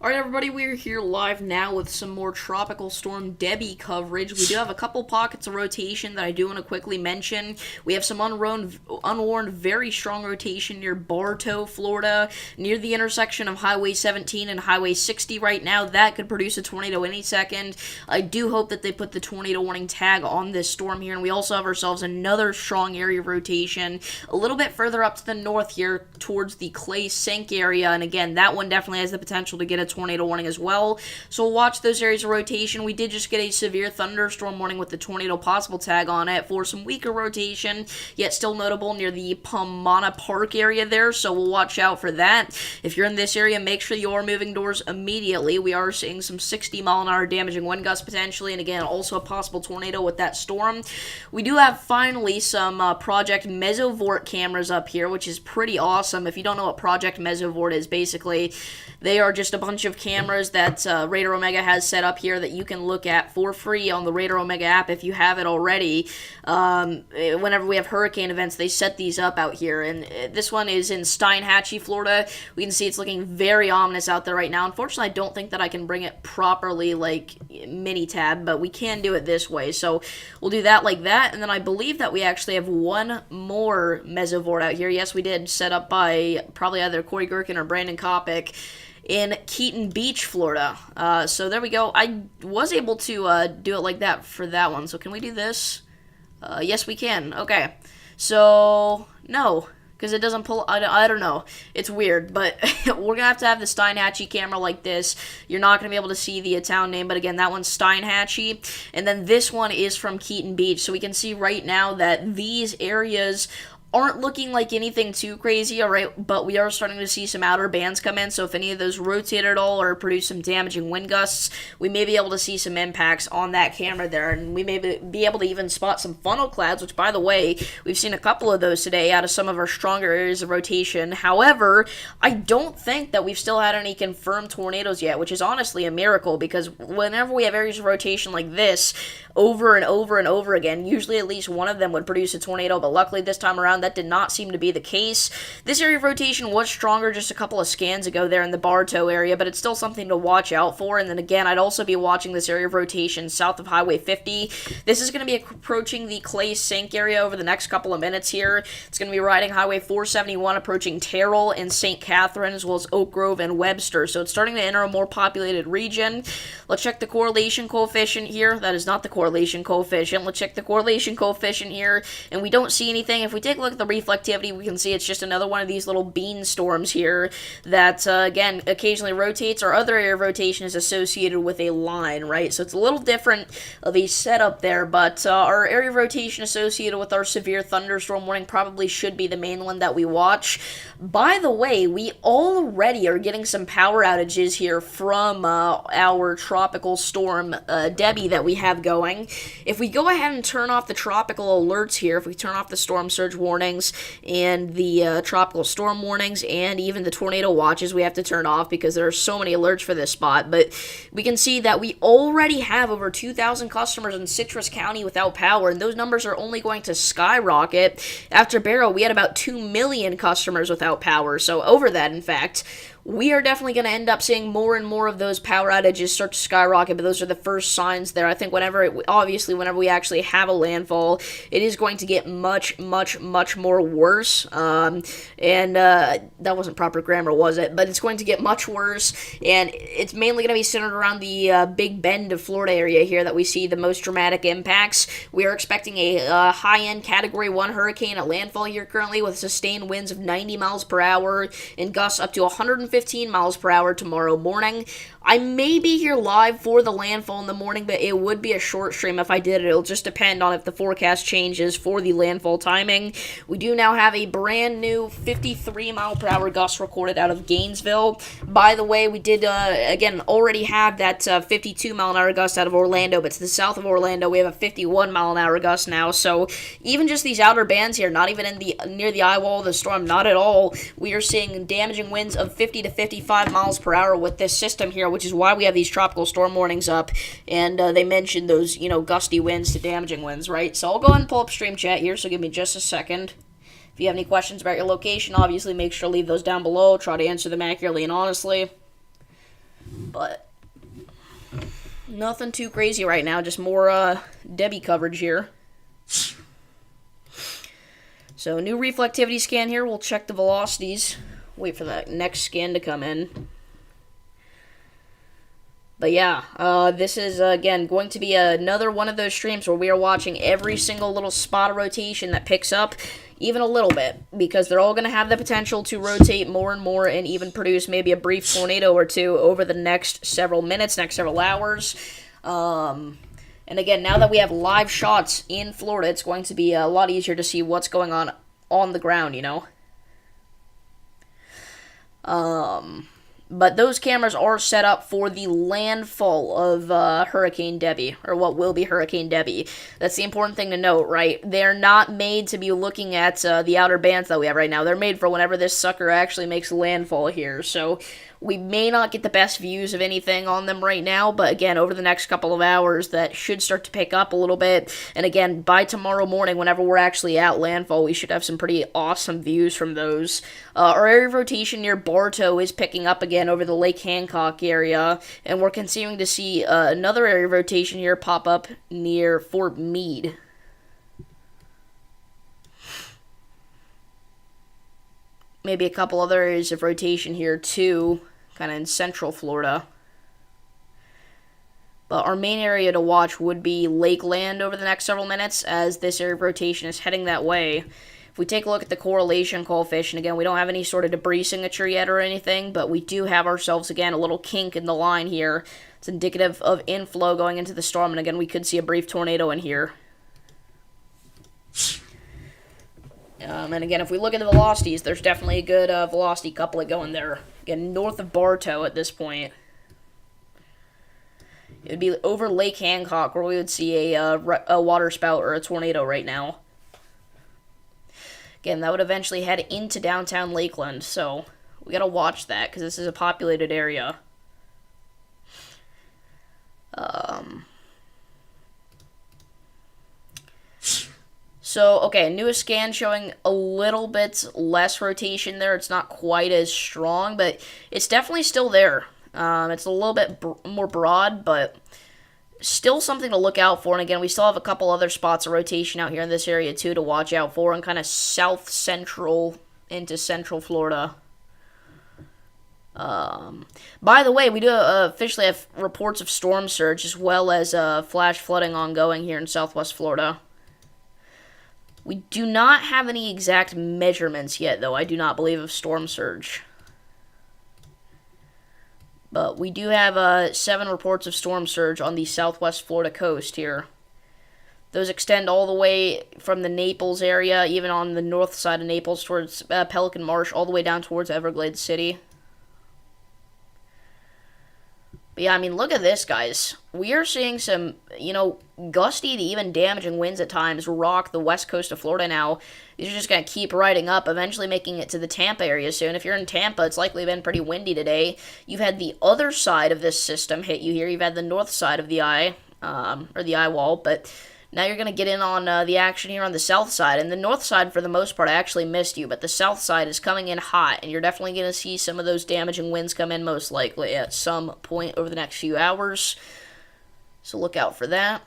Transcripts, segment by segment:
Alright, everybody, we're here live now with some more Tropical Storm Debby coverage. We do have a couple pockets of rotation that I do want to quickly mention. We have some unwarned, very strong rotation near Bartow, Florida, near the intersection of Highway 17 and Highway 60 right now. That could produce a tornado any second. I do hope that they put the tornado warning tag on this storm here, and we also have ourselves another strong area of rotation a little bit further up to the north here towards the Clay Sink area, and again, that one definitely has the potential to get a tornado warning as well. So we'll watch those areas of rotation. We did just get a severe thunderstorm warning with the tornado possible tag on it for some weaker rotation, yet still notable near the Pomona Park area there, so we'll watch out for that. If you're in this area, make sure you are moving doors immediately. We are seeing some 60-mile-an-hour damaging wind gusts potentially, and again, also a possible tornado with that storm. We do have finally some Project Mesovort cameras up here, which is pretty awesome. If you don't know what Project Mesovort is, basically, they are just a bunch of cameras that Radar Omega has set up here that you can look at for free on the Radar Omega app if you have it already. Whenever we have hurricane events, they set these up out here, and this one is in Steinhatchee, Florida. We can see it's looking very ominous out there right now. Unfortunately, I don't think that I can bring it properly like mini-tab, but we can do it this way, so we'll do that like that, and then I believe that we actually have one more Mesovort out here. Yes, we did, set up by probably either Corey Gherkin or Brandon Kopic in Keaton Beach, Florida. So there we go. I was able to do it like that for that one. So can we do this? Yes, we can. Okay. So, no, because it doesn't pull. I don't know. It's weird, but we're going to have the Steinhatchee camera like this. You're not going to be able to see the town name, but again, that one's Steinhatchee. And then this one is from Keaton Beach. So we can see right now that these areas aren't looking like anything too crazy, alright, but we are starting to see some outer bands come in, so if any of those rotate at all or produce some damaging wind gusts, we may be able to see some impacts on that camera there, and we may be able to even spot some funnel clouds, which, by the way, we've seen a couple of those today out of some of our stronger areas of rotation. However, I don't think that we've still had any confirmed tornadoes yet, which is honestly a miracle, because whenever we have areas of rotation like this, over and over and over again, usually at least one of them would produce a tornado, but luckily this time around that did not seem to be the case. This area of rotation was stronger just a couple of scans ago there in the Bartow area, but it's still something to watch out for. And then again, I'd also be watching this area of rotation south of Highway 50. This is going to be approaching the Clay Sink area over the next couple of minutes here. It's going to be riding Highway 471, approaching Terrell and St. Catherine, as well as Oak Grove and Webster. So it's starting to enter a more populated region. Let's check the correlation coefficient here. That is not the correlation coefficient. Let's check the correlation coefficient here, and we don't see anything. If we take a look at the reflectivity, we can see it's just another one of these little bean storms here that, again, occasionally rotates. Our other area of rotation is associated with a line, right? So it's a little different of a setup there, but our area of rotation associated with our severe thunderstorm warning probably should be the main one that we watch. By the way, we already are getting some power outages here from our tropical storm Debby that we have going. If we go ahead and turn off the tropical alerts here, if we turn off the storm surge warnings and the tropical storm warnings and even the tornado watches we have to turn off because there are so many alerts for this spot, but we can see that we already have over 2,000 customers in Citrus County without power, and those numbers are only going to skyrocket. After Barrow, we had about 2 million customers without power, so over that, in fact, we are definitely going to end up seeing more and more of those power outages start to skyrocket, but those are the first signs there. I think whenever we actually have a landfall, it is going to get much, much, much more worse, that wasn't proper grammar, was it? But it's going to get much worse, and it's mainly going to be centered around the Big Bend of Florida area here that we see the most dramatic impacts. We are expecting a high-end Category 1 hurricane at landfall here currently with sustained winds of 90 miles per hour and gusts up to 115 miles per hour tomorrow morning. I may be here live for the landfall in the morning, but it would be a short stream if I did it. It'll just depend on if the forecast changes for the landfall timing. We do now have a brand new 53 mile per hour gust recorded out of Gainesville. By the way, we did, again, already have that 52 mile an hour gust out of Orlando, but to the south of Orlando, we have a 51 mile an hour gust now. So even just these outer bands here, not even near the eye wall of the storm, not at all. We are seeing damaging winds of 50 to 55 miles per hour with this system here, which is why we have these tropical storm warnings up, and they mentioned those, gusty winds to damaging winds, right? So I'll go ahead and pull up stream chat here, so give me just a second. If you have any questions about your location, obviously make sure to leave those down below. Try to answer them accurately and honestly. But nothing too crazy right now, just more Debby coverage here. So, new reflectivity scan here. We'll check the velocities. Wait for that next scan to come in. But yeah, this is, again, going to be another one of those streams where we are watching every single little spot of rotation that picks up, even a little bit, because they're all going to have the potential to rotate more and more and even produce maybe a brief tornado or two over the next several minutes, next several hours. And again, now that we have live shots in Florida, it's going to be a lot easier to see what's going on the ground, you know? But those cameras are set up for the landfall of Hurricane Debby, or what will be Hurricane Debby. That's the important thing to note, right? They're not made to be looking at the outer bands that we have right now. They're made for whenever this sucker actually makes landfall here. So we may not get the best views of anything on them right now, but again, over the next couple of hours, that should start to pick up a little bit. And again, by tomorrow morning, whenever we're actually at landfall, we should have some pretty awesome views from those. Our area of rotation near Bartow is picking up again over the Lake Hancock area, and we're continuing to see another area of rotation here pop up near Fort Meade. Maybe a couple other areas of rotation here too, kind of in central Florida. But our main area to watch would be Lakeland over the next several minutes, as this area of rotation is heading that way. If we take a look at the correlation coefficient, again, we don't have any sort of debris signature yet or anything, but we do have ourselves, again, a little kink in the line here. It's indicative of inflow going into the storm, and again, we could see a brief tornado in here. And again, if we look at the velocities, there's definitely a good velocity couplet going there. Again, north of Bartow at this point. It would be over Lake Hancock where we would see a waterspout or a tornado right now. Again, that would eventually head into downtown Lakeland, so we gotta watch that because this is a populated area. So, okay, newest scan showing a little bit less rotation there. It's not quite as strong, but it's definitely still there. It's a little bit more broad, but still something to look out for. And again, we still have a couple other spots of rotation out here in this area, too, to watch out for, and kind of south-central into central Florida. By the way, we do officially have reports of storm surge, as well as flash flooding ongoing here in southwest Florida. We do not have any exact measurements yet, though, I do not believe, of storm surge. But we do have 7 reports of storm surge on the southwest Florida coast here. Those extend all the way from the Naples area, even on the north side of Naples towards Pelican Marsh, all the way down towards Everglades City. But yeah, I mean, look at this, guys. We are seeing some, gusty to even damaging winds at times rock the west coast of Florida now. These are just going to keep riding up, eventually making it to the Tampa area soon. If you're in Tampa, it's likely been pretty windy today. You've had the other side of this system hit you here. You've had the north side of the eye, or the eye wall, but now you're going to get in on the action here on the south side. And the north side, for the most part, actually missed you, but the south side is coming in hot, and you're definitely going to see some of those damaging winds come in most likely at some point over the next few hours. So look out for that.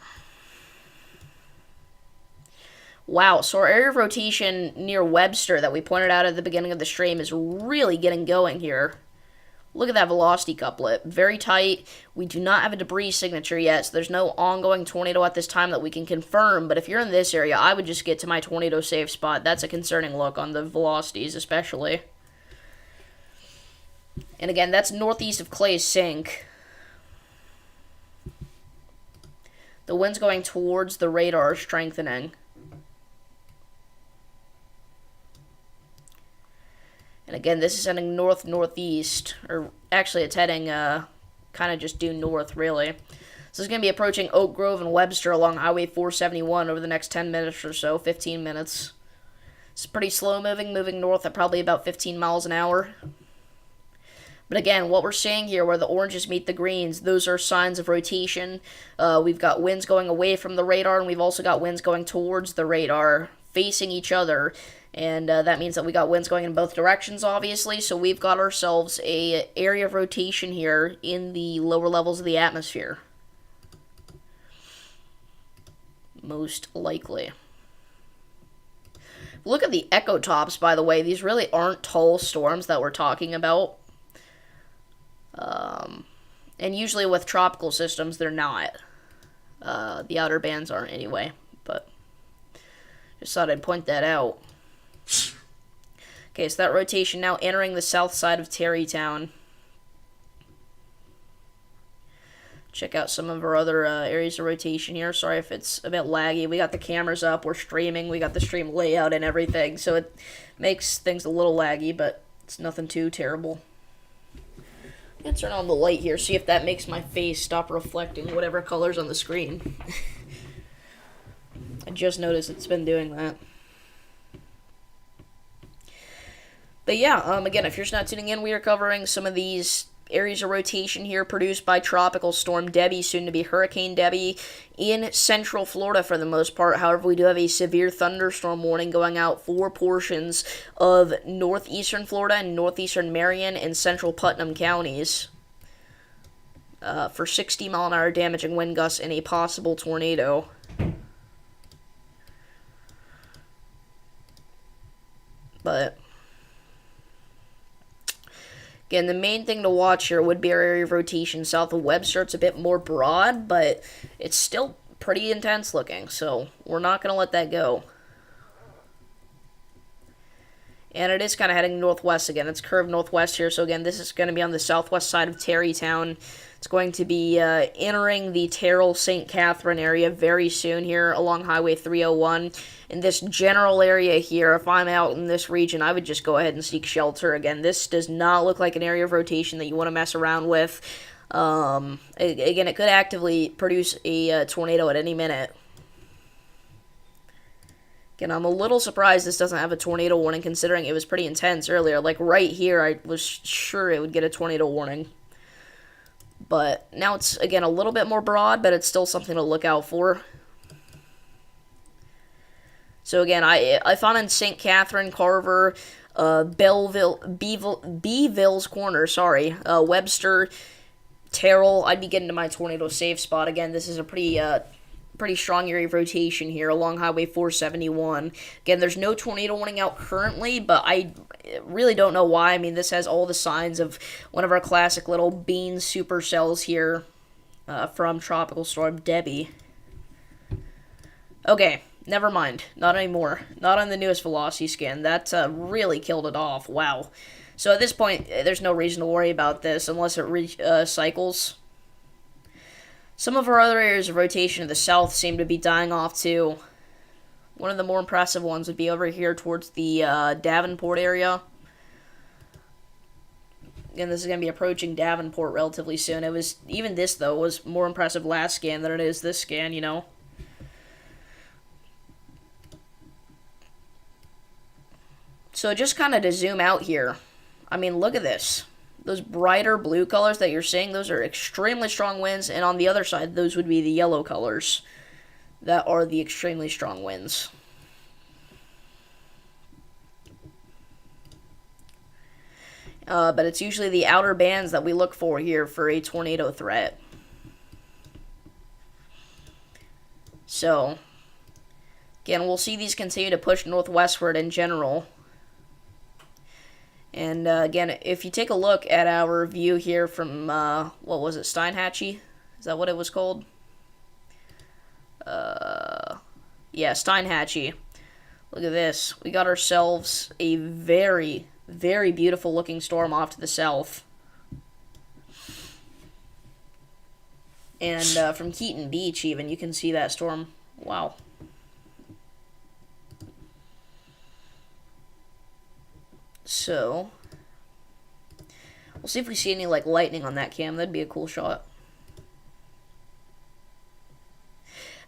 Wow, so our area of rotation near Webster that we pointed out at the beginning of the stream is really getting going here. Look at that velocity couplet. Very tight. We do not have a debris signature yet, so there's no ongoing tornado at this time that we can confirm. But if you're in this area, I would just get to my tornado safe spot. That's a concerning look on the velocities, especially. And again, that's northeast of Clay's Sink. The wind's going towards the radar, strengthening. And again, this is heading north-northeast, or actually it's heading kind of just due north, really. So it's going to be approaching Oak Grove and Webster along Highway 471 over the next 10 minutes or so, 15 minutes. It's pretty slow-moving, moving north at probably about 15 miles an hour. But again, what we're seeing here, where the oranges meet the greens, those are signs of rotation. We've got winds going away from the radar, and we've also got winds going towards the radar facing each other, and that means that we got winds going in both directions, obviously. So we've got ourselves a area of rotation here in the lower levels of the atmosphere, most likely. Look at the echo tops, by the way. These really aren't tall storms that we're talking about. And usually with tropical systems, they're not. The outer bands aren't anyway, but just thought I'd point that out. Okay, so that rotation now entering the south side of Terrytown. Check out some of our other areas of rotation here. Sorry if it's a bit laggy. We got the cameras up, we're streaming, we got the stream layout and everything, so it makes things a little laggy, but it's nothing too terrible. I'm going to turn on the light here, see if that makes my face stop reflecting whatever color's on the screen. I just noticed it's been doing that. But yeah, again, if you're just not tuning in, we are covering some of these areas of rotation here produced by Tropical Storm Debby, soon to be Hurricane Debby, in central Florida for the most part. However, we do have a severe thunderstorm warning going out for portions of northeastern Florida and northeastern Marion and central Putnam counties for 60-mile-an-hour damaging wind gusts and a possible tornado. But again, the main thing to watch here would be our area of rotation south of Webster. It's a bit more broad, but it's still pretty intense looking, so we're not going to let that go. And it is kind of heading northwest again. It's curved northwest here, so again, this is going to be on the southwest side of Terrytown. It's going to be entering the Terrell-St. Catherine area very soon here along Highway 301. In this general area here, if I'm out in this region, I would just go ahead and seek shelter. Again, this does not look like an area of rotation that you want to mess around with. Again, it could actively produce a tornado at any minute. Again, I'm a little surprised this doesn't have a tornado warning, considering it was pretty intense earlier. Like, right here, I was sure it would get a tornado warning. But now it's, again, a little bit more broad, but it's still something to look out for. So, again, I found in St. Catherine, Carver, Beeville's Corner, Webster, Terrell, I'd be getting to my tornado safe spot. Again, this is a pretty strong area of rotation here along Highway 471. Again, there's no tornado warning out currently, but I really don't know why. I mean, this has all the signs of one of our classic little bean supercells here from Tropical Storm Debby. Okay, never mind. Not anymore. Not on the newest velocity scan. That really killed it off. Wow. So at this point, there's no reason to worry about this unless it recycles. Some of our other areas of rotation to the south seem to be dying off too. One of the more impressive ones would be over here towards the Davenport area. Again, this is going to be approaching Davenport relatively soon. It was, even this though, was more impressive last scan than it is this scan, you know. So just kind of to zoom out here, I mean, look at this. Those brighter blue colors that you're seeing, those are extremely strong winds, and on the other side, those would be the yellow colors that are the extremely strong winds. But it's usually the outer bands that we look for here for a tornado threat. So, again, we'll see these continue to push northwestward in general. And, again, if you take a look at our view here from, what was it, Steinhatchee? Is that what it was called? Yeah, Steinhatchee. Look at this. We got ourselves a very, very beautiful looking storm off to the south. And, from Keaton Beach, even, you can see that storm. Wow. So, we'll see if we see any, like, lightning on that cam. That'd be a cool shot.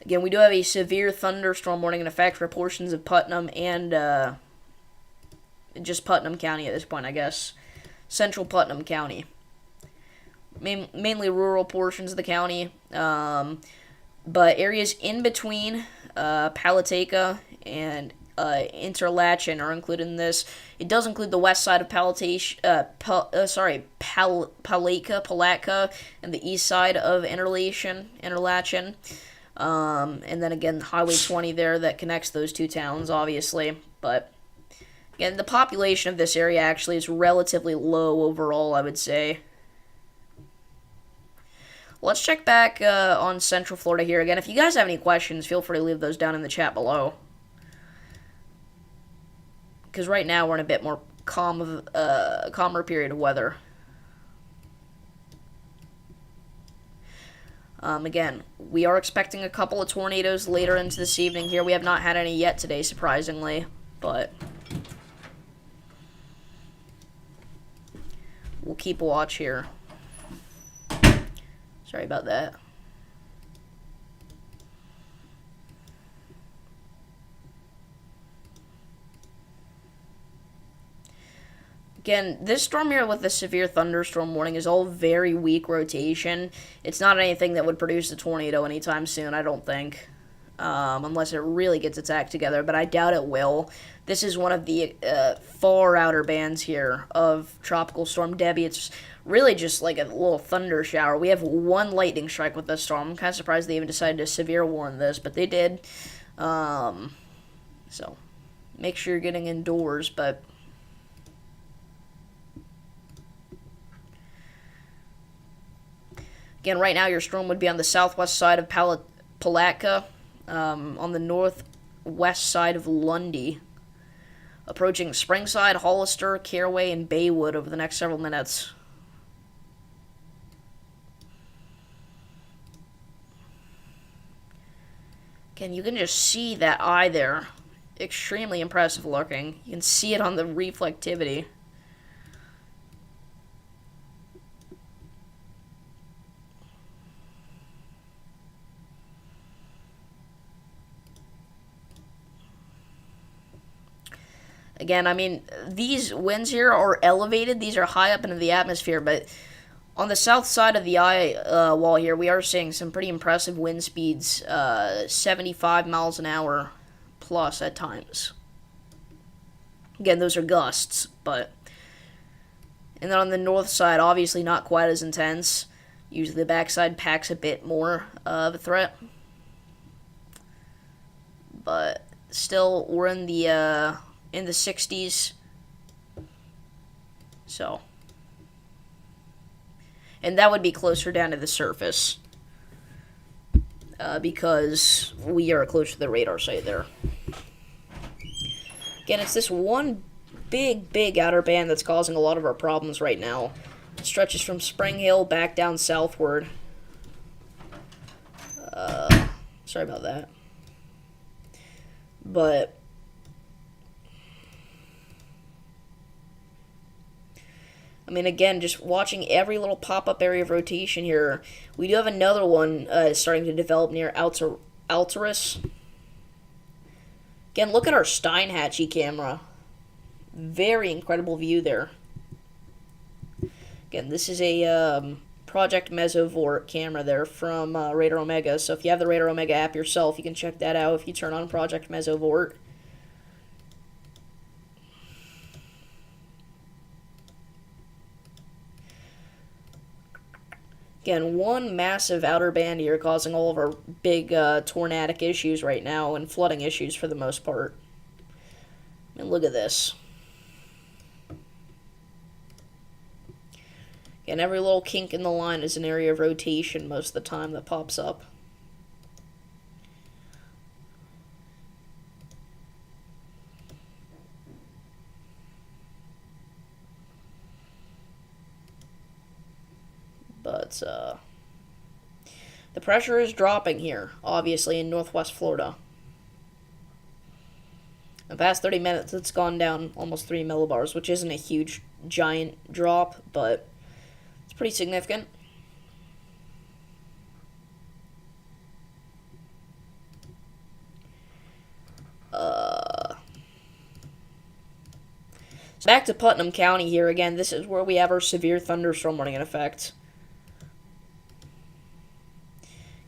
Again, we do have a severe thunderstorm warning in effect for portions of Putnam and, just Putnam County at this point, I guess. Central Putnam County. Mainly rural portions of the county. But areas in between, Palateca and Interlachen are included in this. It does include the west side of Palatka, and the east side of Interlachen. And then again, Highway 20 there that connects those two towns, obviously. But again, the population of this area actually is relatively low overall, I would say. Let's check back on Central Florida here again. If you guys have any questions, feel free to leave those down in the chat below. Because right now we're in a bit more calmer period of weather. Again, we are expecting a couple of tornadoes later into this evening here. We have not had any yet today, surprisingly, but we'll keep a watch here. Sorry about that. Again, this storm here with the severe thunderstorm warning is all very weak rotation. It's not anything that would produce a tornado anytime soon, I don't think. Unless it really gets its act together, but I doubt it will. This is one of the far outer bands here of Tropical Storm Debby. It's really just like a little thunder shower. We have one lightning strike with this storm. I'm kind of surprised they even decided to severe warn this, but they did. So, make sure you're getting indoors, but again, right now your storm would be on the southwest side of Palatka, on the northwest side of Lundy, approaching Springside, Hollister, Caraway, and Baywood over the next several minutes. Again, you can just see that eye there. Extremely impressive looking. You can see it on the reflectivity. Again, I mean, these winds here are elevated. These are high up into the atmosphere, but on the south side of the eye wall here, we are seeing some pretty impressive wind speeds, 75 miles an hour plus at times. Again, those are gusts, but... And then on the north side, obviously not quite as intense. Usually the backside packs a bit more of a threat. But still, we're in the 60s. So. And that would be closer down to the surface. Because we are close to the radar site there. Again, it's this one big outer band that's causing a lot of our problems right now. It stretches from Spring Hill back down southward. Sorry about that. But I mean, again, just watching every little pop-up area of rotation here. We do have another one starting to develop near Altaris. Again, look at our Steinhatchee camera. Very incredible view there. Again, this is a Project Mesovort camera there from Radar Omega. So if you have the Radar Omega app yourself, you can check that out if you turn on Project Mesovort. Again, one massive outer band here causing all of our big tornadic issues right now and flooding issues for the most part. And look at this. Again, every little kink in the line is an area of rotation most of the time that pops up. But, the pressure is dropping here, obviously, in northwest Florida. In the past 30 minutes, it's gone down almost 3 millibars, which isn't a huge, giant drop, but it's pretty significant. So back to Putnam County here again. This is where we have our severe thunderstorm warning in effect.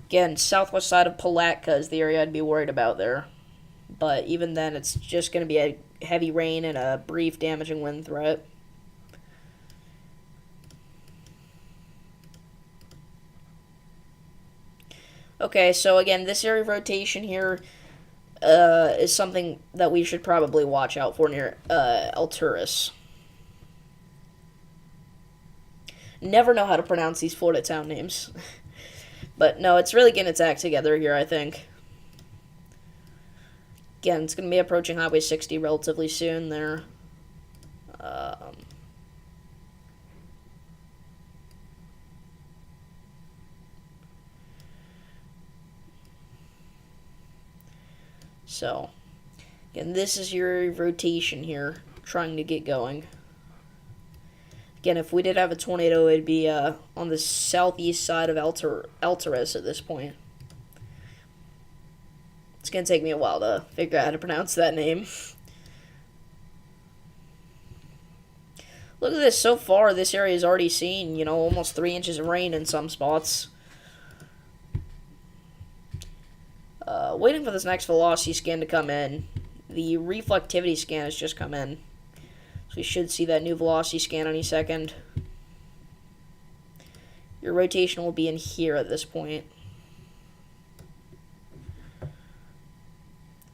Again, southwest side of Palatka is the area I'd be worried about there. but even then, it's just going to be a heavy rain and a brief damaging wind threat. Okay, so again, this area of rotation here is something that we should probably watch out for near Alturas. Never know how to pronounce these Florida town names. But no, it's really getting its act together here, I think. Again, it's going to be approaching Highway 60 relatively soon there. So, again, this is your rotation here, trying to get going. Again, if we did have a tornado, it'd be on the southeast side of Alturas at this point. It's going to take me a while to figure out how to pronounce that name. Look at this. So far, this area has already seen, almost 3 inches of rain in some spots. Waiting for this next velocity scan to come in. The reflectivity scan has just come in. So we should see that new velocity scan any second. Your rotation will be in here at this point.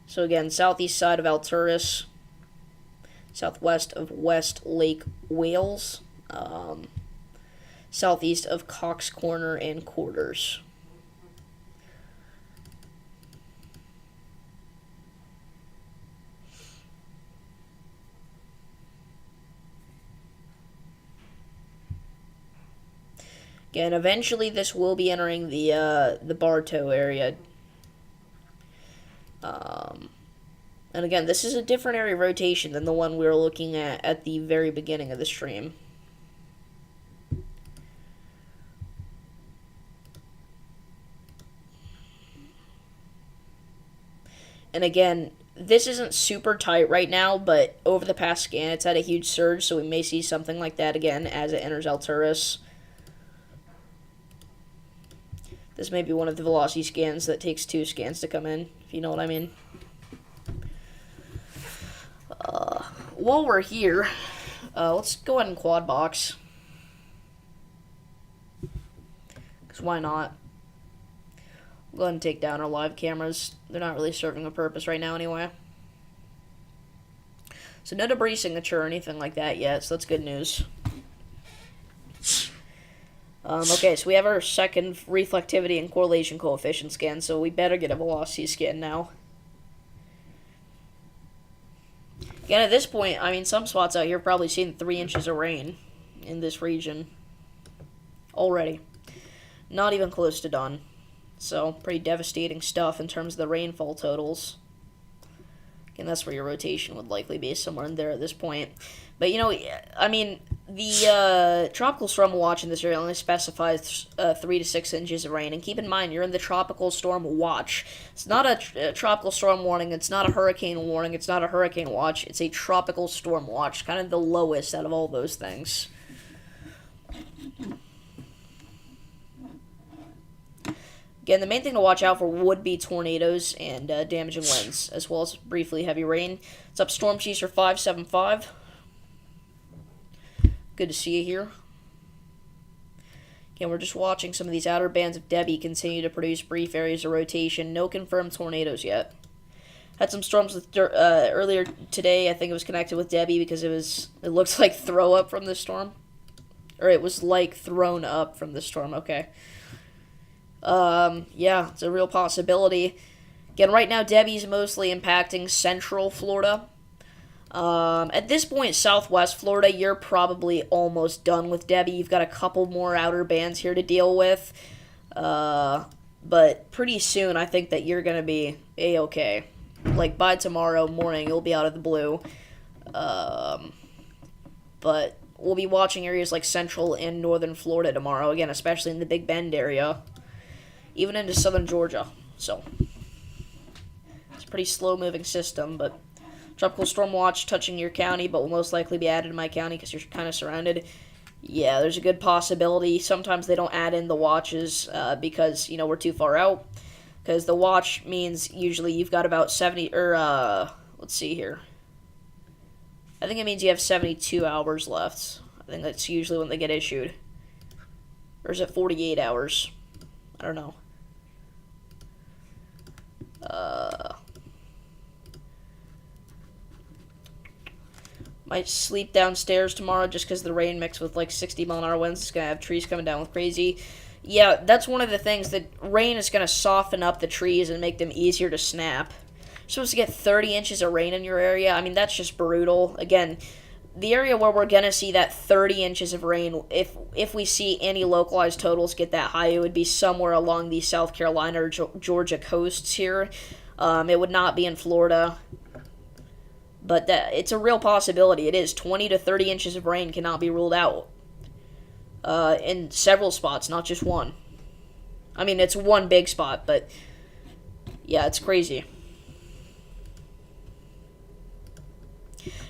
So again, southeast side of Alturas, southwest of West Lake Wales, southeast of Cox Corner and Quarters. Again, eventually this will be entering the Bartow area. And again, this is a different area of rotation than the one we were looking at the very beginning of the stream. And again, this isn't super tight right now, but over the past scan, it's had a huge surge, so we may see something like that again as it enters Alturas. This may be one of the velocity scans that takes 2 scans to come in, if you know what I mean. While we're here, let's go ahead and quad box. Because why not? We'll go ahead and take down our live cameras. They're not really serving a purpose right now anyway. So no debris signature or anything like that yet, so that's good news. Okay, so we have our second reflectivity and correlation coefficient scan, so we better get a velocity scan now. Again, at this point, I mean, some spots out here have probably seen 3 inches of rain in this region already. Not even close to done. So, pretty devastating stuff in terms of the rainfall totals. Again, that's where your rotation would likely be, somewhere in there at this point. But, I mean, the tropical storm watch in this area only specifies 3 to 6 inches of rain. And keep in mind, you're in the tropical storm watch. It's not a tropical storm warning. It's not a hurricane warning. It's not a hurricane watch. It's a tropical storm watch. Kind of the lowest out of all those things. Again, the main thing to watch out for would be tornadoes and damaging winds, as well as briefly heavy rain. What's up, Storm Chaser 575? Good to see you here. Again, we're just watching some of these outer bands of Debby continue to produce brief areas of rotation. No confirmed tornadoes yet. Had some storms with earlier today. I think it was connected with Debby because it looks like throw up from the storm. Or it was like thrown up from the storm. Okay. Yeah, it's a real possibility. Again, right now, Debby's mostly impacting central Florida. At this point, southwest Florida, you're probably almost done with Debby. You've got a couple more outer bands here to deal with. But pretty soon, I think that you're going to be A-okay. Like, by tomorrow morning, you'll be out of the blue. But we'll be watching areas like central and northern Florida tomorrow. Again, especially in the Big Bend area. Even into southern Georgia. So, it's a pretty slow-moving system, but tropical storm watch touching your county, but will most likely be added to my county because you're kind of surrounded. Yeah, there's a good possibility. Sometimes they don't add in the watches because, we're too far out. Because the watch means usually you've got about 70, or, let's see here. I think it means you have 72 hours left. I think that's usually when they get issued. Or is it 48 hours? I don't know. Might sleep downstairs tomorrow just because the rain mixed with like 60-mile-an-hour winds. It's going to have trees coming down with crazy. Yeah, that's one of the things. That rain is going to soften up the trees and make them easier to snap. You're supposed to get 30 inches of rain in your area. I mean, that's just brutal. Again, the area where we're going to see that 30 inches of rain, if we see any localized totals get that high, it would be somewhere along the South Carolina or Georgia coasts here. It would not be in Florida. But it's a real possibility. It is. 20 to 30 inches of rain cannot be ruled out. In several spots, not just one. I mean, it's one big spot, but yeah, it's crazy.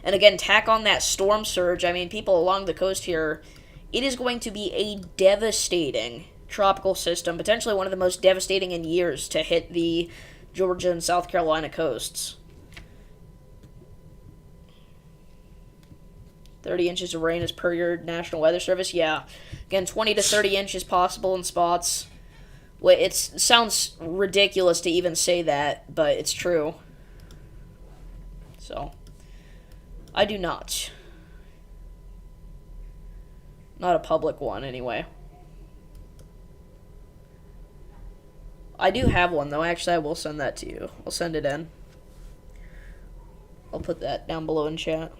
And again, tack on that storm surge. I mean, people along the coast here, it is going to be a devastating tropical system, potentially one of the most devastating in years to hit the Georgia and South Carolina coasts. 30 inches of rain is per your National Weather Service. Yeah. Again, 20 to 30 inches possible in spots. Well, it sounds ridiculous to even say that, but it's true. So, I do not. Not a public one, anyway. I do have one, though. Actually, I will send that to you. I'll send it in. I'll put that down below in chat.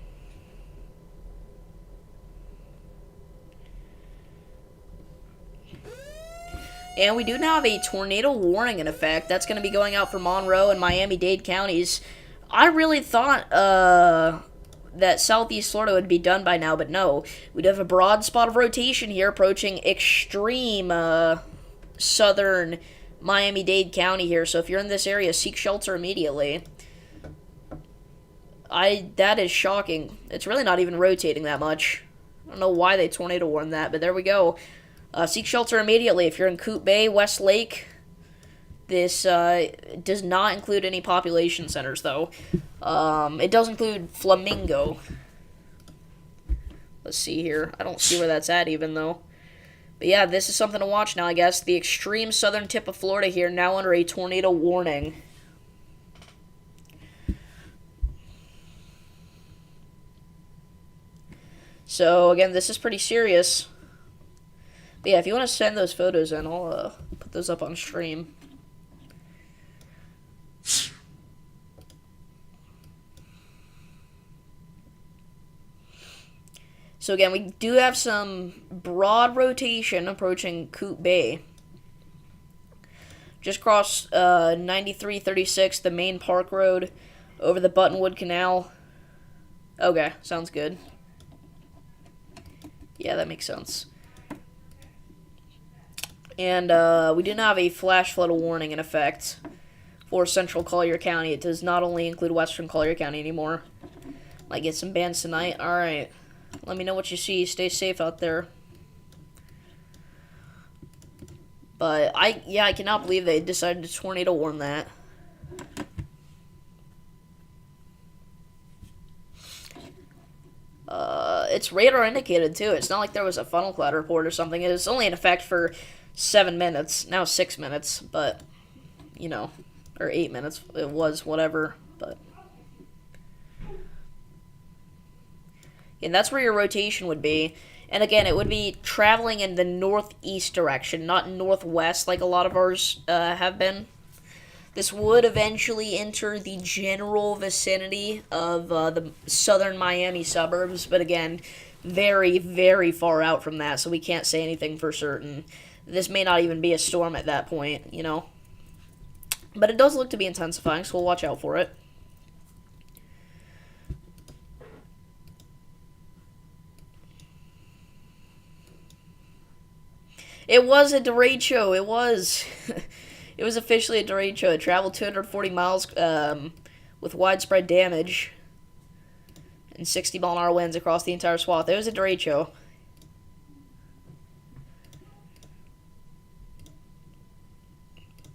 And we do now have a tornado warning in effect. That's going to be going out for Monroe and Miami-Dade counties. I really thought that southeast Florida would be done by now, but no. We do have a broad spot of rotation here approaching extreme southern Miami-Dade County here. So if you're in this area, seek shelter immediately. That is shocking. It's really not even rotating that much. I don't know why they tornado warned that, but there we go. Seek shelter immediately if you're in Coot Bay, West Lake. This does not include any population centers, though. It does include Flamingo. Let's see here. I don't see where that's at even, though. But yeah, this is something to watch now, I guess. The extreme southern tip of Florida here, now under a tornado warning. So, again, this is pretty serious. But yeah, if you want to send those photos in, I'll put those up on stream. So again, we do have some broad rotation approaching Coot Bay. Just cross 9336, the main park road, over the Buttonwood Canal. Okay, sounds good. Yeah, that makes sense. And we do not have a flash flood warning in effect for Central Collier County. It does not only include Western Collier County anymore. Might get some bans tonight. Alright. Let me know what you see. Stay safe out there. But, I cannot believe they decided to tornado warn that. It's radar indicated, too. It's not like there was a funnel cloud report or something. It was only in effect for 7 minutes. Now 6 minutes, but, you know, or 8 minutes. It was whatever, but. And that's where your rotation would be. And again, it would be traveling in the northeast direction, not northwest like a lot of ours have been. This would eventually enter the general vicinity of the southern Miami suburbs, but again, very, very far out from that, so we can't say anything for certain. This may not even be a storm at that point, you know. But it does look to be intensifying, so we'll watch out for it. It was a derecho. It was. It was officially a derecho. It traveled 240 miles with widespread damage and 60-mile-an-hour winds across the entire swath. It was a derecho.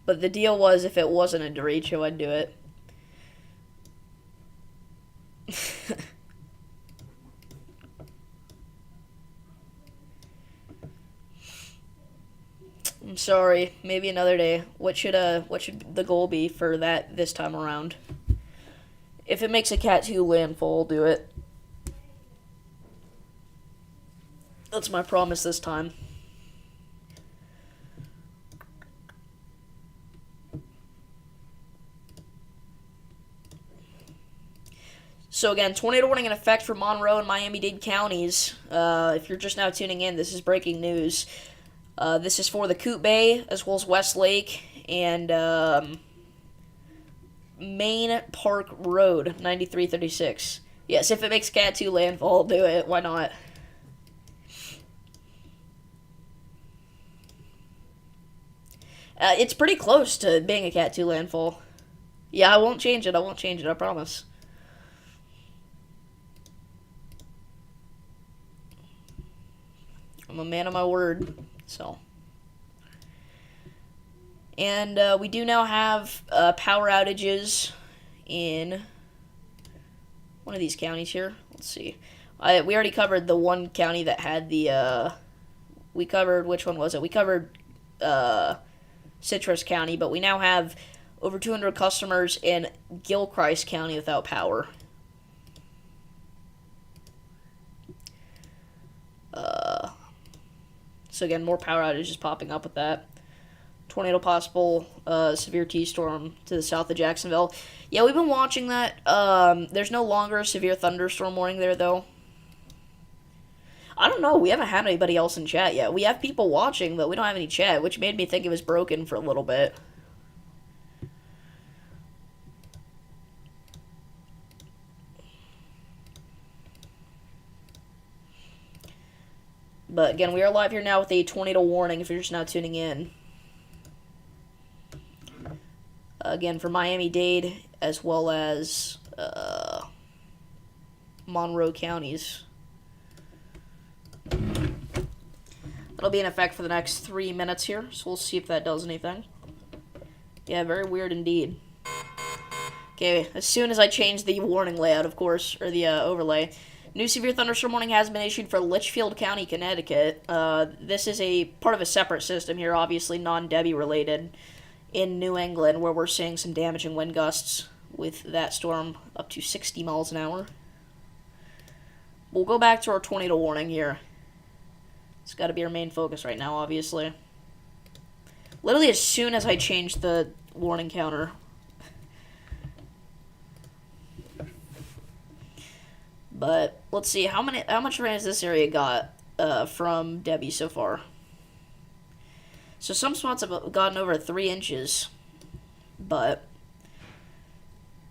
But the deal was, if it wasn't a derecho, I'd do it. I'm sorry. Maybe another day. What should the goal be for that this time around? If it makes a Cat 2 landfall, I'll do it. That's my promise this time. So again, tornado warning in effect for Monroe and Miami-Dade counties. If you're just now tuning in, this is breaking news. This is for the Coot Bay, as well as Westlake, and Main Park Road, 9336. Yes, if it makes Cat 2 landfall, I'll do it. Why not? It's pretty close to being a Cat 2 landfall. Yeah, I won't change it. I promise. I'm a man of my word, so. And we do now have power outages in one of these counties here. Let's see. We already covered the one county that had the, we covered, which one was it? We covered Citrus County, but we now have over 200 customers in Gilchrist County without power. So again, more power outages popping up with that. Tornado possible, severe T-storm to the south of Jacksonville. Yeah, we've been watching that. There's no longer a severe thunderstorm warning there, though. I don't know. We haven't had anybody else in chat yet. We have people watching, but we don't have any chat, which made me think it was broken for a little bit. But again, we are live here now with a tornado warning if you're just now tuning in. Again, for Miami-Dade as well as Monroe counties. That'll be in effect for the next 3 minutes here, so we'll see if that does anything. Yeah, very weird indeed. Okay, as soon as I change the warning layout, of course, or the overlay, new severe thunderstorm warning has been issued for Litchfield County, Connecticut. This is a part of a separate system here, obviously non-Debby related, in New England, where we're seeing some damaging wind gusts with that storm up to 60 miles an hour. We'll go back to our tornado warning here. It's got to be our main focus right now, obviously. Literally as soon as I change the warning counter. But let's see, how much rain has this area got from Debby so far? So some spots have gotten over 3 inches, but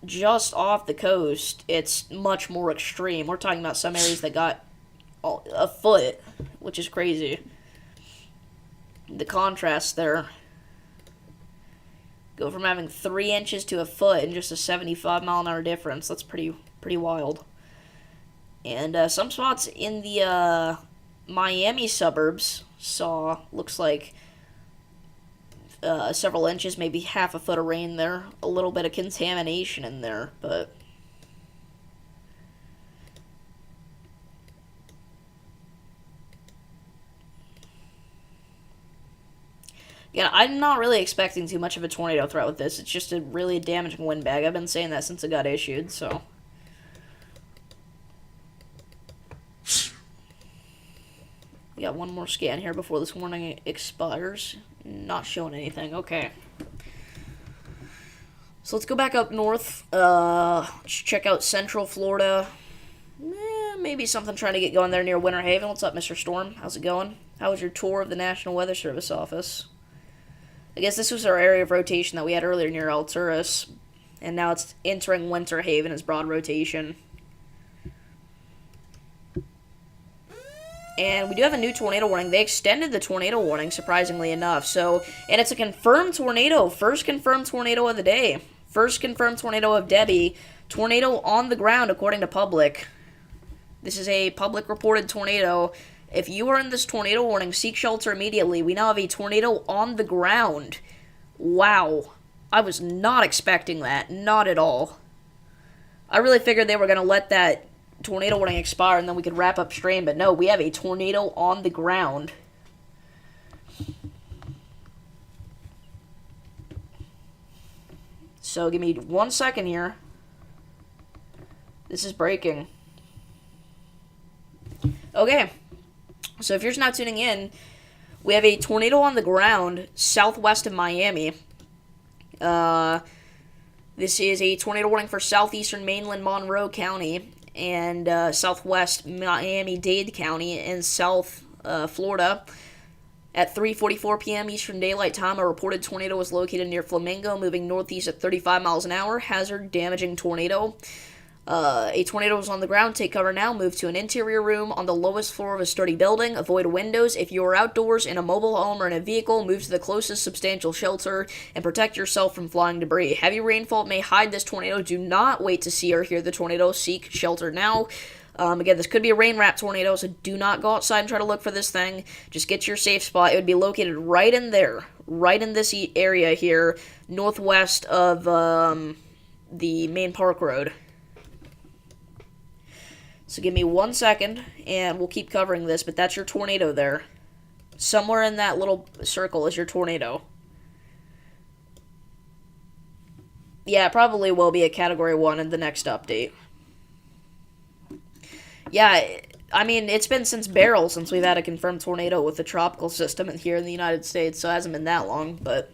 just off the coast, it's much more extreme. We're talking about some areas that got a foot, which is crazy. The contrast there. Go from having 3 inches to a foot in just a 75-mile-an-hour difference. That's pretty wild. And some spots in the Miami suburbs saw, looks like, several inches, maybe half a foot of rain there. A little bit of contamination in there, but yeah, I'm not really expecting too much of a tornado threat with this. It's just a really damaging wind bag. I've been saying that since it got issued, so. We got one more scan here before this warning expires. Not showing anything. Okay. So let's go back up north. Check out Central Florida. Maybe something trying to get going there near Winter Haven. What's up, Mr. Storm? How's it going? How was your tour of the National Weather Service office? I guess this was our area of rotation that we had earlier near Alturas. And now it's entering Winter Haven as broad rotation. And we do have a new tornado warning. They extended the tornado warning, surprisingly enough. So, and it's a confirmed tornado. First confirmed tornado of the day. First confirmed tornado of Debby. Tornado on the ground, according to public. This is a public reported tornado. If you are in this tornado warning, seek shelter immediately. We now have a tornado on the ground. Wow. I was not expecting that. Not at all. I really figured they were going to let that tornado warning expire and then we could wrap up stream, but no, we have a tornado on the ground. So give me 1 second here. This is breaking. Okay. So if you're just now tuning in, we have a tornado on the ground southwest of Miami. This is a tornado warning for southeastern mainland Monroe County and southwest Miami-Dade County and South Florida. At 3:44 p.m. Eastern Daylight Time, a reported tornado was located near Flamingo, moving northeast at 35 miles an hour. Hazard, damaging tornado. A tornado was on the ground. Take cover now. Move to an interior room on the lowest floor of a sturdy building. Avoid windows. If you are outdoors in a mobile home or in a vehicle, move to the closest substantial shelter and protect yourself from flying debris. Heavy rainfall may hide this tornado. Do not wait to see or hear the tornado. Seek shelter now. Again, this could be a rain-wrapped tornado, so do not go outside and try to look for this thing. Just get to your safe spot. It would be located right in there, right in this area here, northwest of the main park road. So give me 1 second, and we'll keep covering this, but that's your tornado there. Somewhere in that little circle is your tornado. Yeah, it probably will be a Category 1 in the next update. Yeah, I mean, it's been since Beryl since we've had a confirmed tornado with the tropical system here in the United States, so it hasn't been that long, but...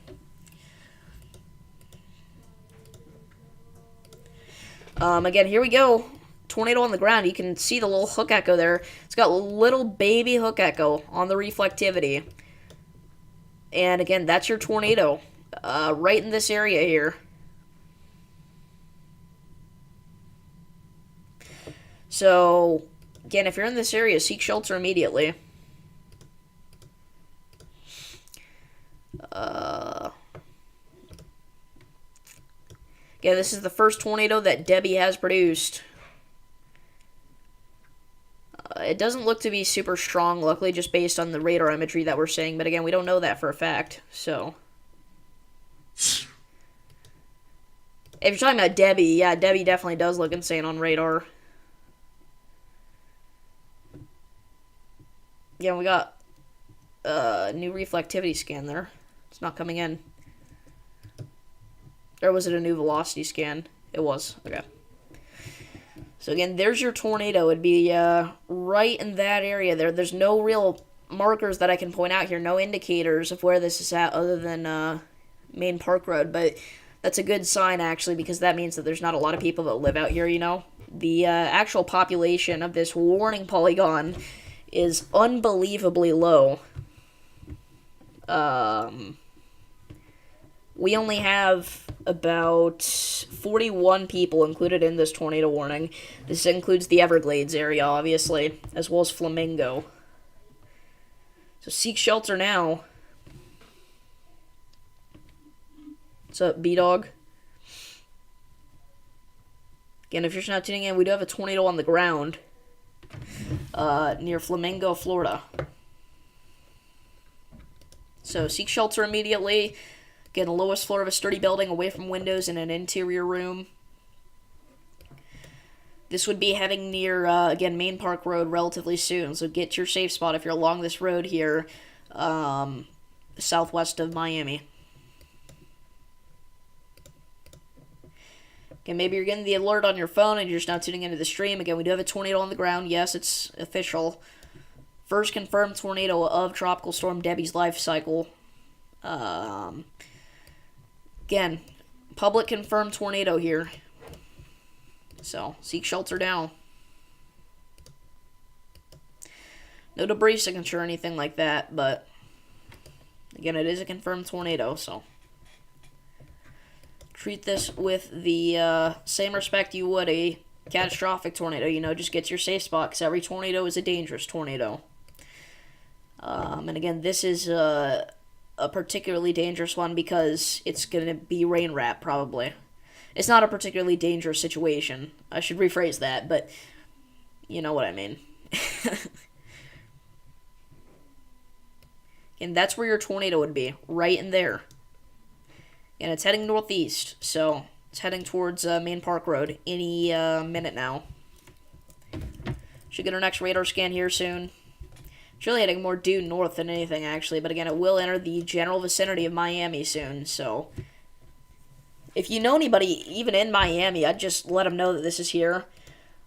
again, here we go. Tornado on the ground. You can see the little hook echo there. It's got a little baby hook echo on the reflectivity. And again, that's your tornado. Right in this area here. So, again, if you're in this area, seek shelter immediately. Again, this is the first tornado that Debby has produced. It doesn't look to be super strong, luckily, just based on the radar imagery that we're seeing. But again, we don't know that for a fact, so... If you're talking about Debby, yeah, Debby definitely does look insane on radar. Yeah, we got a new reflectivity scan there. It's not coming in. Or was it a new velocity scan? It was. Okay. So again, there's your tornado. It'd be right in that area there. There's no real markers that I can point out here. No indicators of where this is at other than main park road. But that's a good sign, actually, because that means that there's not a lot of people that live out here, you know. The actual population of this warning polygon is unbelievably low. We only have about 41 people included in this tornado warning. This includes the Everglades area, obviously, as well as Flamingo. So seek shelter now. What's up, B-Dog? Again, if you're just not tuning in, we do have a tornado on the ground near Flamingo, Florida. So seek shelter immediately. Get on the lowest floor of a sturdy building, away from windows, in an interior room. This would be heading near, again, Main Park Road relatively soon. So get your safe spot if you're along this road here, southwest of Miami. Okay, maybe you're getting the alert on your phone and you're just now tuning into the stream. Again, we do have a tornado on the ground. Yes, it's official. First confirmed tornado of Tropical Storm Debby's life cycle. Again, public confirmed tornado here. So, seek shelter now. No debris signature or anything like that, but again, it is a confirmed tornado, so treat this with the same respect you would a catastrophic tornado. You know, just get to your safe spot, because every tornado is a dangerous tornado. And again, this is a particularly dangerous one because it's going to be rain wrap, probably. It's not a particularly dangerous situation. I should rephrase that, but you know what I mean. And that's where your tornado would be, right in there. And it's heading northeast, so it's heading towards Main Park Road any minute now. Should get our next radar scan here soon. It's really heading more due north than anything, actually. But again, it will enter the general vicinity of Miami soon, so if you know anybody, even in Miami, I'd just let them know that this is here.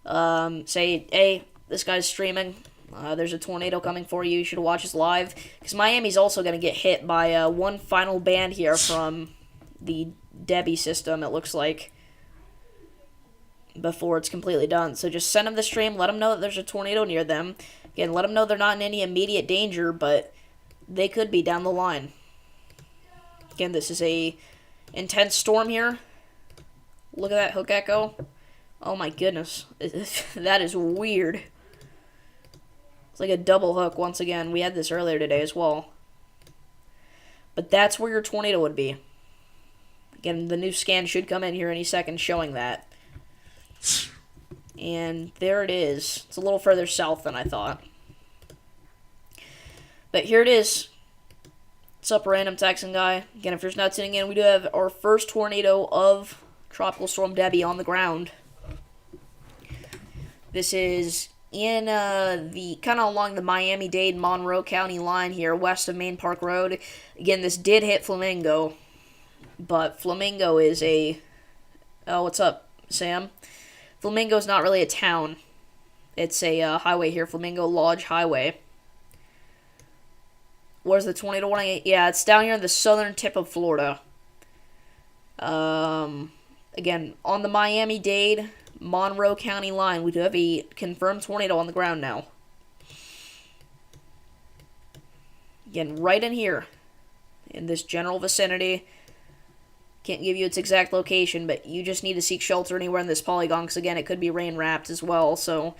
Say, hey, this guy's streaming. There's a tornado coming for you. You should watch us live. Because Miami's also going to get hit by one final band here from the Debby system, it looks like, before it's completely done. So just send them the stream. Let them know that there's a tornado near them. Again, let them know they're not in any immediate danger, but they could be down the line. Again, this is a intense storm here. Look at that hook echo. Oh my goodness. That is weird. It's like a double hook once again. We had this earlier today as well. But that's where your tornado would be. Again, the new scan should come in here any second showing that. And there it is. It's a little further south than I thought. But here it is. What's up, random Texan guy? Again, if you're just not tuning in, we do have our first tornado of Tropical Storm Debby on the ground. This is in the kind of along the Miami-Dade Monroe County line here, west of Main Park Road. Again, this did hit Flamingo, but Flamingo is a... Oh, what's up, Sam? Flamingo's not really a town. It's a highway here, Flamingo Lodge Highway. Where's the tornado warning? Yeah, it's down here in the southern tip of Florida. Again, on the Miami-Dade, Monroe County line, we do have a confirmed tornado on the ground now. Again, right in here, in this general vicinity. Can't give you its exact location, but you just need to seek shelter anywhere in this polygon, because again, it could be rain-wrapped as well, so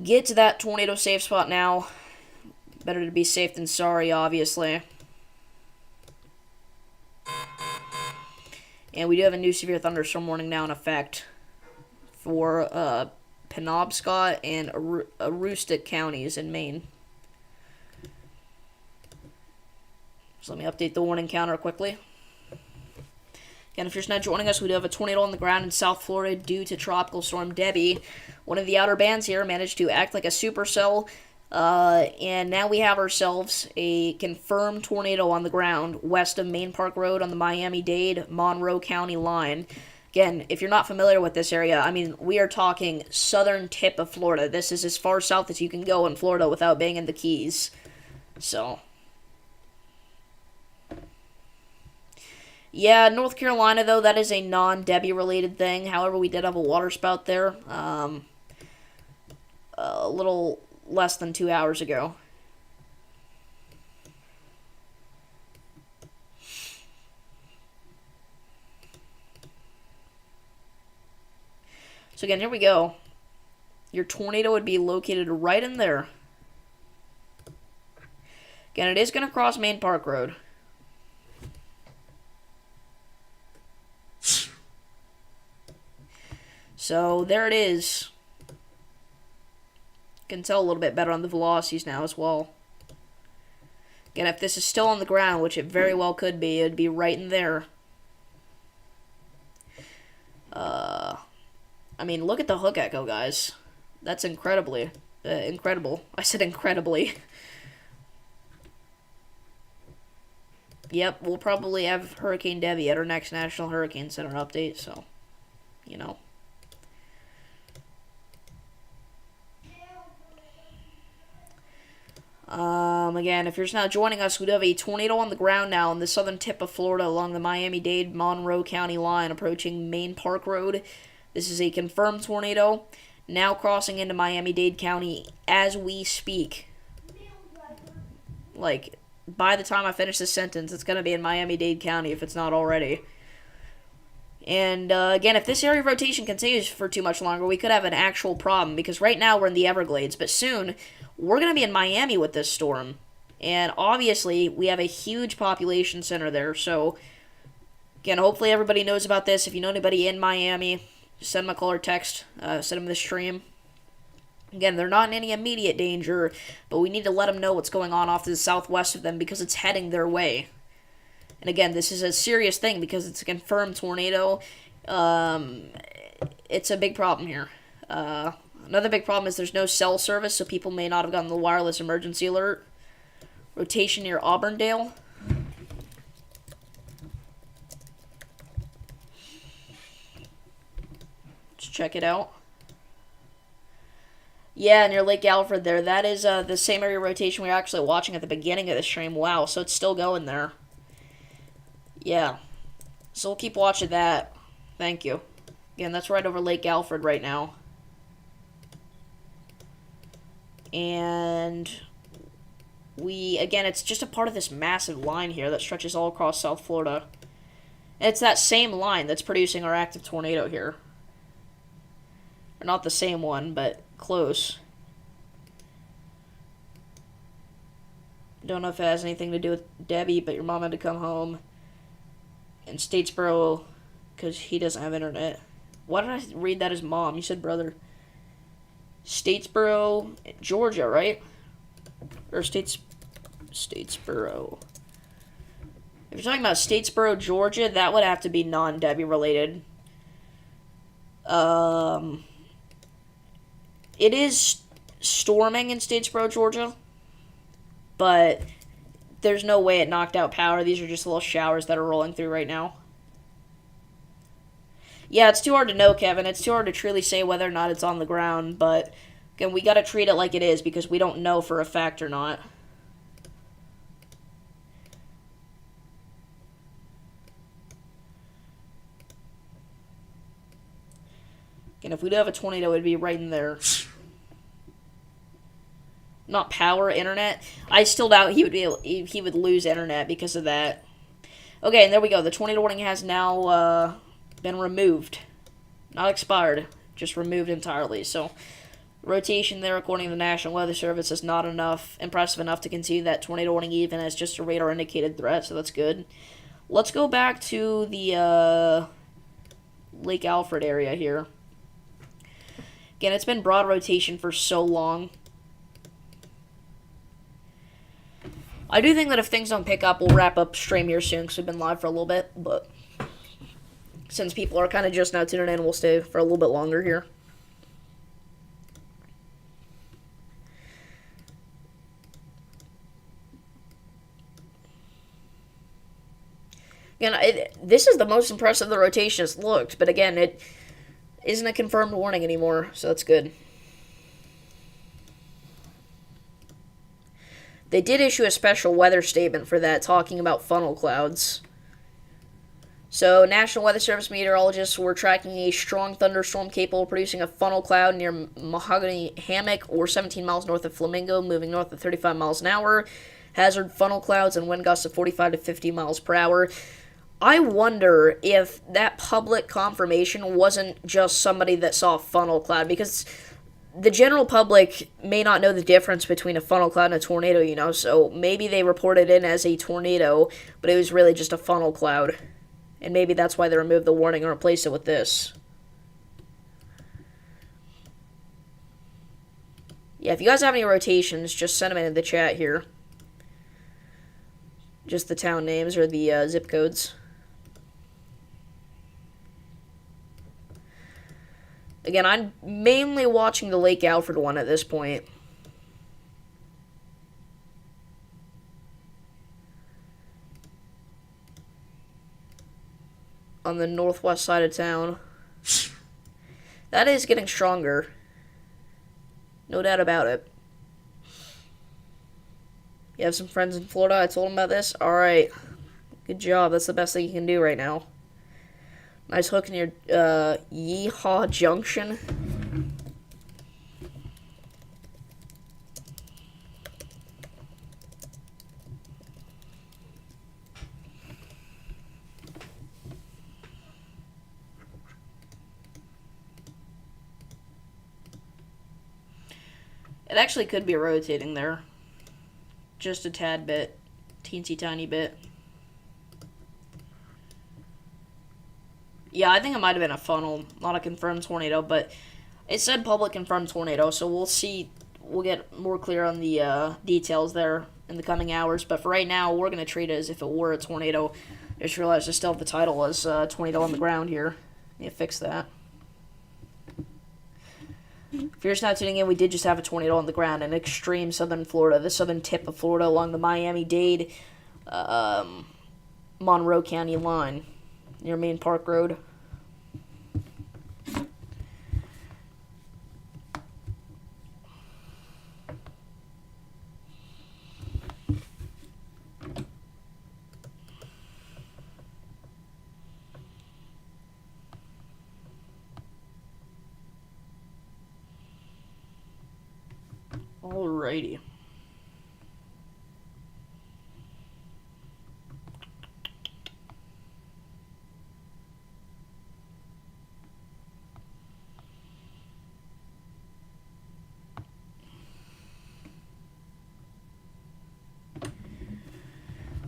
get to that tornado safe spot now. Better to be safe than sorry, obviously. And we do have a new severe thunderstorm warning now in effect for Penobscot and Aroostook counties in Maine. So let me update the warning counter quickly. Again, if you're just not joining us, we do have a tornado on the ground in South Florida due to Tropical Storm Debby. One of the outer bands here managed to act like a supercell. And now we have ourselves a confirmed tornado on the ground west of Main Park Road on the Miami-Dade Monroe County line. Again, if you're not familiar with this area, I mean, we are talking southern tip of Florida. This is as far south as you can go in Florida without being in the Keys. So, yeah, North Carolina, though, that is a non-Debby related thing. However, we did have a waterspout there a little less than 2 hours ago. So again, here we go. Your tornado would be located right in there. Again, it is going to cross Main Park Road. So there it is. Can tell a little bit better on the velocities now as well. Again, if this is still on the ground, which it very well could be, it'd be right in there. I mean, look at the hook echo, guys. That's incredible. I said incredibly. Yep, we'll probably have Hurricane Debby at our next National Hurricane Center update, so, you know. Again, if you're just now joining us, we do have a tornado on the ground now in the southern tip of Florida along the Miami-Dade Monroe County line approaching Main Park Road. This is a confirmed tornado now crossing into Miami-Dade County as we speak. Like, by the time I finish this sentence, it's going to be in Miami-Dade County if it's not already. And, again, if this area of rotation continues for too much longer, we could have an actual problem, because right now we're in the Everglades, but soon we're going to be in Miami with this storm. And, obviously, we have a huge population center there, so, again, hopefully everybody knows about this. If you know anybody in Miami, just send them a call or text, send them the stream. Again, they're not in any immediate danger, but we need to let them know what's going on off to the southwest of them because it's heading their way. And again, this is a serious thing because it's a confirmed tornado. It's a big problem here. Another big problem is there's no cell service, so people may not have gotten the wireless emergency alert. Rotation near Auburndale. Let's check it out. Yeah, near Lake Alfred there. That is the same area rotation we were actually watching at the beginning of the stream. Wow, so it's still going there. Yeah. So we'll keep watching that. Thank you. Again, that's right over Lake Alfred right now. And again, it's just a part of this massive line here that stretches all across South Florida. And it's that same line that's producing our active tornado here. Or not the same one, but close. Don't know if it has anything to do with Debby, but your mom had to come home. In Statesboro, because he doesn't have internet. Why did I read that as mom? You said brother. Statesboro, Georgia, right? Or Statesboro. If you're talking about Statesboro, Georgia, that would have to be non-Debby related. It is storming in Statesboro, Georgia, but there's no way it knocked out power. These are just little showers that are rolling through right now. Yeah, it's too hard to know, Kevin. It's too hard to truly say whether or not it's on the ground, but again, we gotta treat it like it is because we don't know for a fact or not. And if we do have a tornado, it'd be right in there. Not power, internet. I still doubt he would lose internet because of that. Okay, and there we go. The tornado warning has now been removed. Not expired, just removed entirely. So, rotation there, according to the National Weather Service, is not impressive enough to continue that tornado warning even as just a radar-indicated threat, so that's good. Let's go back to the Lake Alfred area here. Again, it's been broad rotation for so long. I do think that if things don't pick up, we'll wrap up stream here soon because we've been live for a little bit, but since people are kind of just now tuning in, we'll stay for a little bit longer here. Again, this is the most impressive the rotation has looked, but again, it isn't a confirmed warning anymore, so that's good. They did issue a special weather statement for that, talking about funnel clouds. So, National Weather Service meteorologists were tracking a strong thunderstorm capable of producing a funnel cloud near Mahogany Hammock, or 17 miles north of Flamingo, moving north at 35 miles an hour. Hazard funnel clouds and wind gusts of 45 to 50 miles per hour. I wonder if that public confirmation wasn't just somebody that saw a funnel cloud, because the general public may not know the difference between a funnel cloud and a tornado, you know, so maybe they reported in as a tornado, but it was really just a funnel cloud. And maybe that's why they removed the warning and replaced it with this. Yeah, if you guys have any rotations, just send them in the chat here. Just the town names or the zip codes. Again, I'm mainly watching the Lake Alfred one at this point. On the northwest side of town. That is getting stronger. No doubt about it. You have some friends in Florida? I told them about this? Alright. Good job. That's the best thing you can do right now. Nice hook near Yeehaw Junction. It actually could be rotating there. Just a tad bit. Teensy tiny bit. Yeah, I think it might have been a funnel, not a confirmed tornado, but it said public confirmed tornado, so we'll see. We'll get more clear on the details there in the coming hours. But for right now, we're going to treat it as if it were a tornado. I just realized I still have the title as tornado on the ground here. Need to fix that. If you're just not tuning in, we did just have a tornado on the ground in extreme southern Florida, the southern tip of Florida along the Miami-Dade, Monroe County line, near Main Park Road. Alrighty.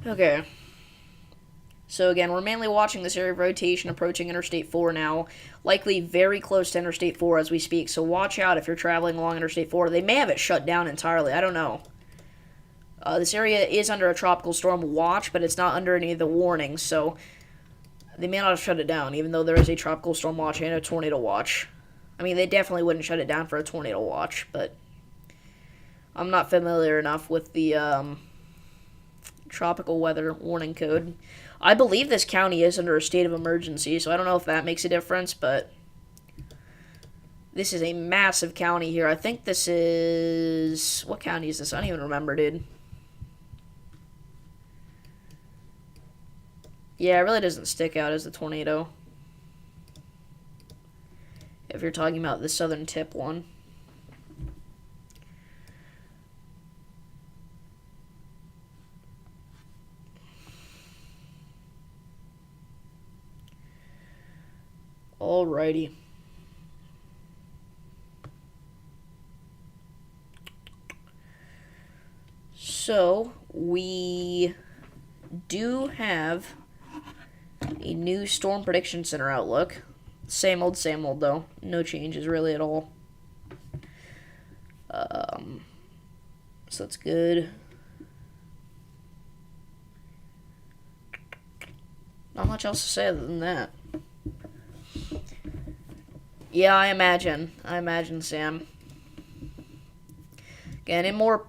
Okay. So again, we're mainly watching this area of rotation approaching Interstate 4 now. Likely very close to Interstate 4 as we speak, so watch out if you're traveling along Interstate 4. They may have it shut down entirely, I don't know. This area is under a tropical storm watch, but it's not under any of the warnings, so they may not have shut it down, even though there is a tropical storm watch and a tornado watch. I mean, they definitely wouldn't shut it down for a tornado watch, but I'm not familiar enough with the tropical weather warning code. I believe this county is under a state of emergency, so I don't know if that makes a difference, but this is a massive county here. I think this is... What county is this? I don't even remember, dude. Yeah, it really doesn't stick out as a tornado. If you're talking about the southern tip one. Alrighty. So, we do have a new Storm Prediction Center outlook. Same old, though. No changes really at all. So that's good. Not much else to say other than that. Yeah, I imagine, Sam. Again, and more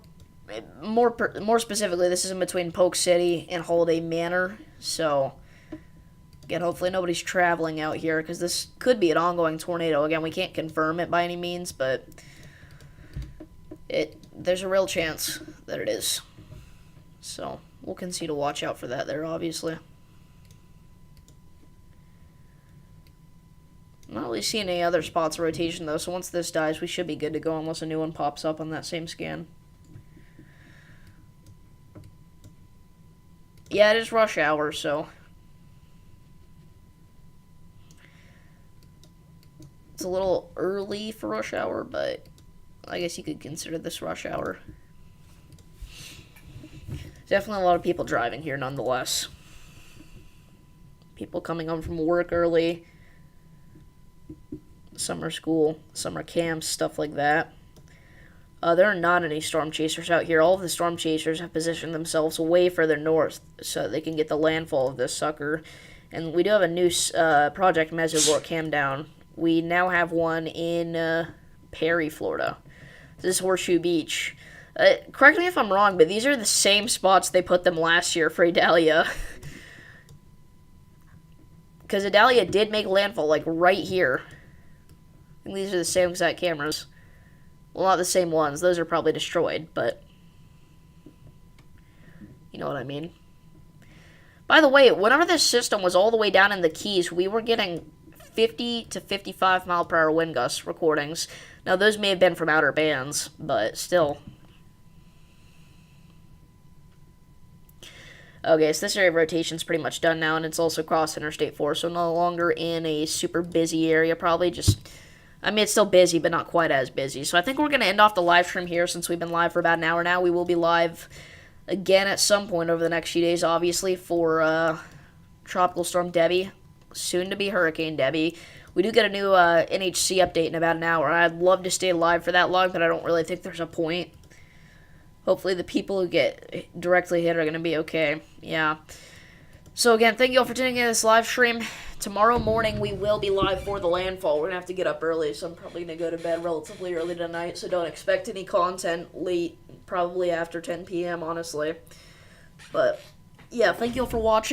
specifically, this is in between Polk City and Holiday Manor, so again, hopefully nobody's traveling out here, because this could be an ongoing tornado. Again, we can't confirm it by any means, but there's a real chance that it is. So, we'll continue to watch out for that there, obviously. I'm not really seeing any other spots of rotation, though, so once this dies, we should be good to go unless a new one pops up on that same scan. Yeah, it is rush hour, so it's a little early for rush hour, but I guess you could consider this rush hour. Definitely a lot of people driving here, nonetheless. People coming home from work early. Summer school, summer camps, stuff like that. There are not any storm chasers out here. All of the storm chasers have positioned themselves way further north so that they can get the landfall of this sucker. And we do have a new Project Mesovork cam down. We now have one in Perry, Florida. This is Horseshoe Beach. Correct me if I'm wrong, but these are the same spots they put them last year for Idalia. Because Idalia did make landfall, like, right here. I think these are the same exact cameras. Well, not the same ones. Those are probably destroyed, but you know what I mean. By the way, whenever this system was all the way down in the Keys, we were getting 50 to 55 mile per hour wind gust recordings. Now, those may have been from outer bands, but still. Okay, so this area of rotation is pretty much done now, and it's also crossed Interstate 4, so no longer in a super busy area, probably just... I mean, it's still busy, but not quite as busy. So I think we're going to end off the live stream here since we've been live for about an hour now. We will be live again at some point over the next few days, obviously, for Tropical Storm Debby, soon to be Hurricane Debby. We do get a new NHC update in about an hour. I'd love to stay live for that long, but I don't really think there's a point. hopefully the people who get directly hit are going to be okay. Yeah. So again, thank you all for tuning in to this live stream. Tomorrow morning we will be live for the landfall. We're going to have to get up early, so I'm probably going to go to bed relatively early tonight, so don't expect any content late, probably after 10 p.m., honestly. But, yeah, thank you all for watching.